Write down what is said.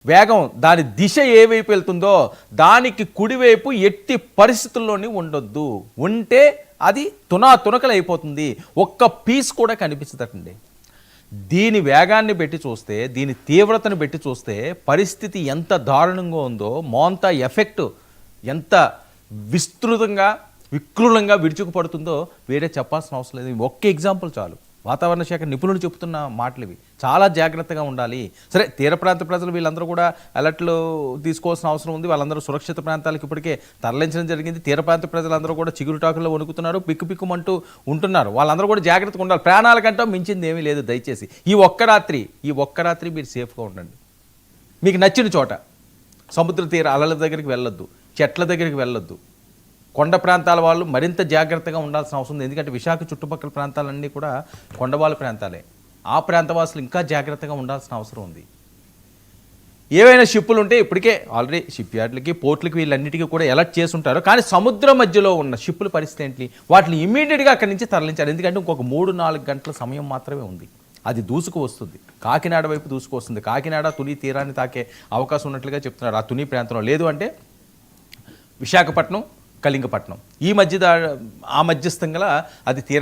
వేగం దాని దిశ ఏ వైపు వెళ్తుందో దానికి కుడివైపు ఎట్టి పరిస్థితుల్లోని ఉండొద్దు. ఉంటే అది తునకలు అయిపోతుంది. ఒక్క పీస్ కూడా కనిపించదటండి. దీని వేగాన్ని పెట్టి చూస్తే, దీని తీవ్రతను పెట్టి చూస్తే పరిస్థితి ఎంత దారుణంగా ఉందో, మోంతా ఎఫెక్ట్ ఎంత విస్తృతంగా వికృలంగా విరుచుకుపడుతుందో వేరే చెప్పాల్సిన అవసరం లేదు. ఒక్క ఎగ్జాంపుల్ చాలు. వాతావరణ శాఖ నిపుణులు చెప్తున్న మాటలు ఇవి. చాలా జాగ్రత్తగా ఉండాలి. సరే, తీర ప్రాంత ప్రజలు వీళ్ళందరూ కూడా అలర్ట్లు తీసుకోవాల్సిన అవసరం ఉంది. వాళ్ళందరూ సురక్షిత ప్రాంతాలకు ఇప్పటికే తరలించడం జరిగింది. తీర ప్రాంత ప్రజలందరూ కూడా చిగురుటాకుల్లో వణుకుతున్నారు, పిక్కుమంటూ ఉంటున్నారు. వాళ్ళందరూ కూడా జాగ్రత్తగా ఉండాలి. ప్రాణాల కంటే మించింది ఏమీ లేదు. దయచేసి ఈ ఒక్క రాత్రి మీరు సేఫ్గా ఉండండి. మీకు నచ్చిన చోట, సముద్ర తీర అలల దగ్గరికి వెళ్ళొద్దు, చెట్ల దగ్గరికి వెళ్ళొద్దు. కొండ ప్రాంతాల వాళ్ళు మరింత జాగ్రత్తగా ఉండాల్సిన అవసరం ఉంది. ఎందుకంటే విశాఖ చుట్టుపక్కల ప్రాంతాలన్నీ కూడా కొండవాళ్ళ ప్రాంతాలే. ఆ ప్రాంతవాసులు ఇంకా జాగ్రత్తగా ఉండాల్సిన అవసరం ఉంది. ఏవైనా షిప్పులు ఉంటే ఇప్పటికే ఆల్రెడీ షిప్ యార్డ్లకి, పోర్ట్లకి వీళ్ళన్నిటికీ కూడా అలర్ట్ చేసి ఉంటారు. కానీ సముద్రం మధ్యలో ఉన్న షిప్పుల పరిస్థితి ఏంటి? వాటిని ఇమీడియట్గా అక్కడి నుంచి తరలించాలి. ఎందుకంటే ఇంకొక 3-4 గంటల సమయం మాత్రమే ఉంది. అది దూసుకు వస్తుంది, కాకినాడ వైపు దూసుకు వస్తుంది. కాకినాడ తుని తీరాన్ని తాకే అవకాశం ఉన్నట్లుగా చెప్తున్నారు. ఆ తుని ప్రాంతంలో లేదు అంటే విశాఖపట్నం, కళింగపట్నం ఈ మధ్యస్థంగా అది తీరా